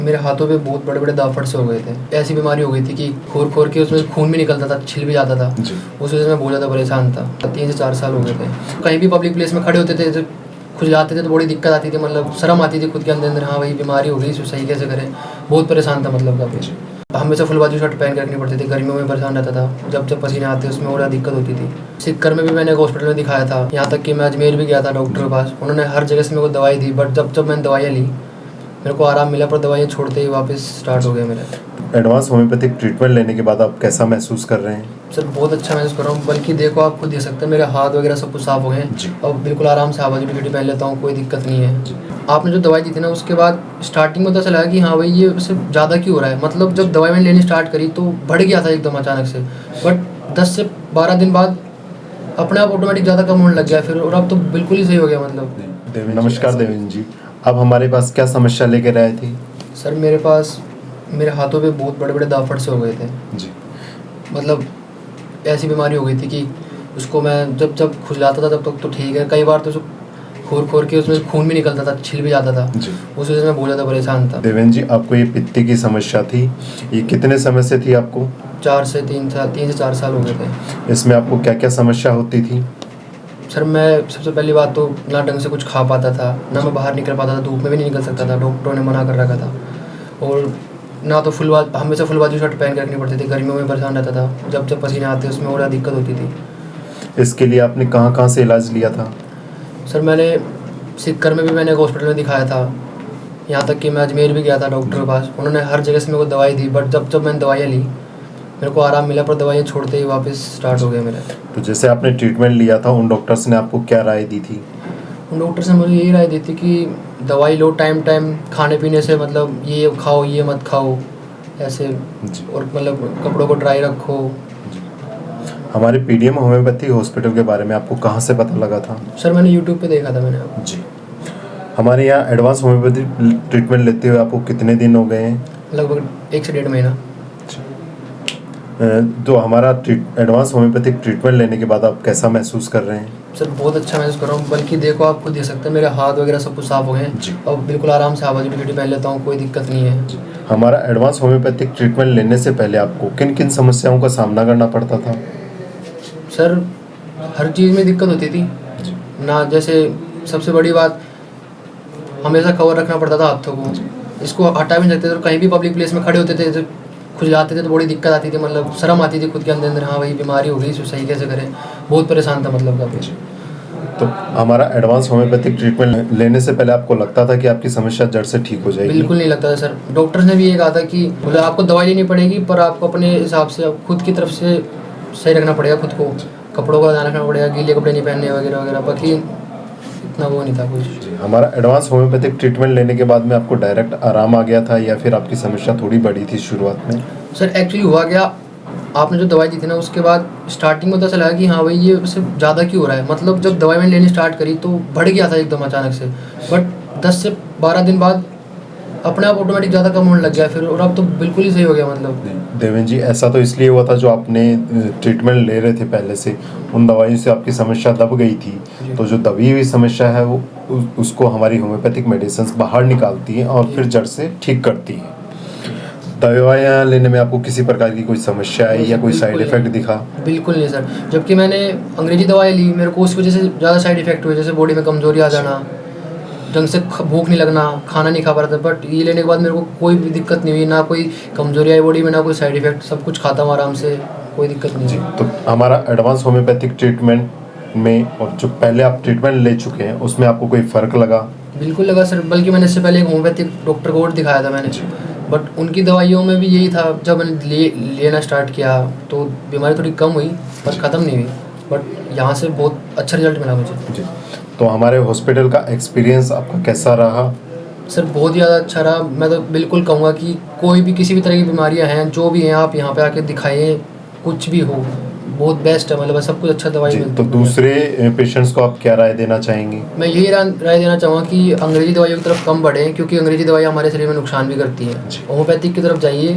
मेरे हाथों पे बहुत बड़े बड़े दाग फट से हो गए थे। ऐसी बीमारी हो गई थी कि खोर खोर के उसमें खून भी निकलता था, छिल भी जाता था। उस वजह से मैं बहुत ज़्यादा परेशान था। 3 से 4 साल हो गए थे। कहीं भी पब्लिक प्लेस में खड़े होते थे तो खुजलाते थे तो बड़ी दिक्कत आती थी, मतलब शर्म आती थी खुद के अंदर हाँ भाई बीमारी हो गई, इसको सही कैसे करें। बहुत परेशान था मतलब काफ़ी। हमेशा फुल बाजू शर्ट पहन के रखनी पड़ती थी, गर्मियों में परेशान रहता था। जब पसीने आते उसमें और ज़्यादा दिक्कत होती थी। सिक्कर में भी मैंने एक हॉस्पिटल में दिखाया था, यहाँ तक कि मैं अजमेर भी गया था डॉक्टर के पास। उन्होंने हर जगह से मेरे को दवाई दी, बट जब मैंने दवाइयाँ ली मेरे को आराम मिला, पर दवाइयाँ छोड़ते ही वापस स्टार्ट हो गया मेरा। एडवांस होम्योपैथिक ट्रीटमेंट लेने के बाद आप कैसा महसूस कर रहे हैं? सर बहुत अच्छा महसूस कर रहा हूँ, बल्कि देखो आप खुद देख सकते हैं मेरे हाथ वगैरह सब कुछ साफ हो गए हैं और बिल्कुल आराम से आवाज़ ड्यूटी पहन लेता हूँ, कोई दिक्कत नहीं है। आपने जो दवाई दी थी ना उसके बाद स्टार्टिंग में पता चला कि हाँ भाई ये उससे ज़्यादा क्यों हो रहा है। मतलब जब दवाई मैंने लेनी स्टार्ट करी तो बढ़ गया था एकदम अचानक से, बट 10 से 12 दिन बाद अपने आप ऑटोमेटिक ज़्यादा कम होने लग गया फिर, और अब तो बिल्कुल ही सही हो गया। मतलब नमस्कार देवेंद्र जी, आप हमारे पास क्या समस्या लेकर आए थे? सर मेरे पास मेरे हाथों पे बहुत बड़े बड़े दाग फट से हो गए थे जी। मतलब ऐसी बीमारी हो गई थी कि उसको मैं जब खुजलाता था तब तक तो ठीक है, कई बार तो खोर खोर के उसमें खून भी निकलता था, छिल भी जाता था। जी। उस वजह से मैं बहुत ज़्यादा परेशान था। देवेंद्र जी, आपको ये पित्ती की समस्या थी, ये कितने समय से थी आपको? 3 से 4 साल हो गए थे। इसमें आपको क्या क्या समस्या होती थी? सर मैं सबसे पहली बात तो ना ढंग से कुछ खा पाता था, ना मैं बाहर निकल पाता था, धूप में भी नहीं निकल सकता था, डॉक्टरों ने मना कर रखा था। और ना तो हमेशा फुल बाजू शर्ट पहन के रखनी पड़ती थी, गर्मियों में परेशान रहता था। जब पसीने आते उसमें और ज़्यादा दिक्कत होती थी। इसके लिए आपने कहाँ कहाँ से इलाज लिया था? सर मैंने सिक्कर में भी मैंने एक हॉस्पिटल में दिखाया था, यहाँ तक कि मैं अजमेर भी गया था डॉक्टर के पास। उन्होंने हर जगह से मेरे को दवाई दी, बट जब मैंने दवाइयाँ ली मेरे को आराम मिला, पर दवाइयाँ छोड़ते ही वापस स्टार्ट हो गया मेरा। तो जैसे आपने ट्रीटमेंट लिया था, उन डॉक्टर्स ने आपको क्या राय दी थी? उन डॉक्टर से मुझे यही राय दी थी कि दवाई लो टाइम टाइम, खाने पीने से मतलब ये खाओ ये मत खाओ ऐसे, और मतलब कपड़ों को ड्राई रखो। हमारे पीडीएम होम्योपैथी हॉस्पिटल के बारे में आपको कहाँ से पता लगा था? सर मैंने यूट्यूब पे देखा था मैंने। जी। हमारे यहाँ एडवांस होम्योपैथी ट्रीटमेंट लेते हुए आपको कितने दिन हो गए हैं? लगभग 1 से 1.5 महीना। तो हमारा एडवांस होम्योपैथिक ट्रीटमेंट लेने के बाद आप कैसा महसूस कर रहे हैं? सर बहुत अच्छा महसूस कर रहा हूँ, बल्कि देखो आप खुद देख सकते हैं मेरे हाथ वगैरह सब कुछ साफ हो गए हैं और बिल्कुल आराम से आवाज़ ड्यूटी पहन लेता हूँ, कोई दिक्कत नहीं है। हमारा एडवांस होम्योपैथिक ट्रीटमेंट लेने से पहले आपको किन किन समस्याओं का सामना करना पड़ता था? सर हर चीज़ में दिक्कत होती थी ना, जैसे सबसे बड़ी बात हमेशा कवर रखना पड़ता था हाथों को, इसको हटा भी नहीं सकते थे। तो कहीं भी पब्लिक प्लेस में खड़े होते थे तो खुजलाते थे तो बड़ी दिक्कत आती थी, मतलब शर्म आती थी खुद के अंदर हाँ भाई बीमारी हो गई, इसको सही कैसे करें। बहुत परेशान था मतलब काफ़ी। तो हमारा एडवांस होम्योपैथिक ट्रीटमेंट लेने से पहले आपको लगता था कि आपकी समस्या जड़ से ठीक हो जाएगी? बिल्कुल नहीं लगता था सर। डॉक्टर्स ने भी ये कहा था कि बोले आपको दवाई लेनी पड़ेगी, पर आपको अपने हिसाब से खुद की तरफ से सही रखना पड़ेगा खुद को, कपड़ों का ध्यान रखना पड़ेगा, गीले कपड़े नहीं पहनने वगैरह वगैरह। बाकी इतना वो नहीं था कुछ। हमारा एडवांस होम्योपैथिक ट्रीटमेंट लेने के बाद में आपको डायरेक्ट आराम आ गया था या फिर आपकी समस्या थोड़ी बढ़ी थी शुरुआत में? सर एक्चुअली हुआ क्या, आपने जो दवाई दी थी ना उसके बाद स्टार्टिंग में पता चला कि हाँ भाई ये उससे ज़्यादा क्यों हो रहा है। मतलब जब दवाई मैंने लेनी स्टार्ट करी तो बढ़ गया था एकदम अचानक से, बट 10 से 12 दिन बाद अपने आप ऑटोमेटिक ज़्यादा कम होने लग गया फिर, और अब तो बिल्कुल ही सही हो गया। मतलब देवेंद्र जी, ऐसा तो इसलिए हुआ था जो आपने ट्रीटमेंट ले रहे थे पहले से, उन दवाइयों से आपकी समस्या दब गई थी। तो जो दबी हुई समस्या है वो उसको हमारी होम्योपैथिक मेडिसिन बाहर निकालती हैं और फिर जड़ से ठीक करती हैं। दवाइयाँ लेने में आपको किसी प्रकार की कोई समस्या आई या कोई साइड इफेक्ट दिखा? बिल्कुल नहीं सर। जबकि मैंने अंग्रेजी दवाई ली मेरे को उस वजह से ज़्यादा साइड इफेक्ट हुए, जैसे बॉडी में कमजोरी आ जाना, ढंग से भूख नहीं लगना, खाना नहीं खा पा रहा था। बट ये लेने के बाद मेरे को कोई भी दिक्कत नहीं हुई, ना कोई कमजोरी आई बॉडी में, ना कोई साइड इफेक्ट, सब कुछ खाता हूँ आराम से, कोई दिक्कत नहीं है। तो हमारा एडवांस होम्योपैथिक ट्रीटमेंट में और जो पहले आप ट्रीटमेंट ले चुके हैं उसमें आपको कोई फ़र्क लगा? बिल्कुल लगा सर, बल्कि मैंने इससे पहले एक होम्योपैथिक डॉक्टर को और दिखाया था मैंने, बट उनकी दवाइयों में भी यही था। जब मैंने लेना स्टार्ट किया तो बीमारी थोड़ी कम हुई पर ख़त्म नहीं हुई, बट यहाँ से बहुत अच्छा रिजल्ट मिला मुझे। जी। तो हमारे हॉस्पिटल का एक्सपीरियंस आपका कैसा रहा? सर बहुत ज़्यादा अच्छा रहा। मैं तो बिल्कुल कहूँगा कि कोई भी किसी भी तरह की बीमारियाँ हैं जो भी हैं आप यहाँ पे आके दिखाइए, कुछ भी हो बहुत बेस्ट है, मतलब सब कुछ अच्छा दवाई मिलती है। तो दूसरे पेशेंट्स को आप क्या राय देना चाहेंगे? मैं यही राय देना चाहूँगा कि अंग्रेजी दवाइयों की तरफ कम बढ़ें, क्योंकि अंग्रेजी दवाई हमारे शरीर में नुकसान भी करती है। होम्योपैथिक की तरफ जाइए।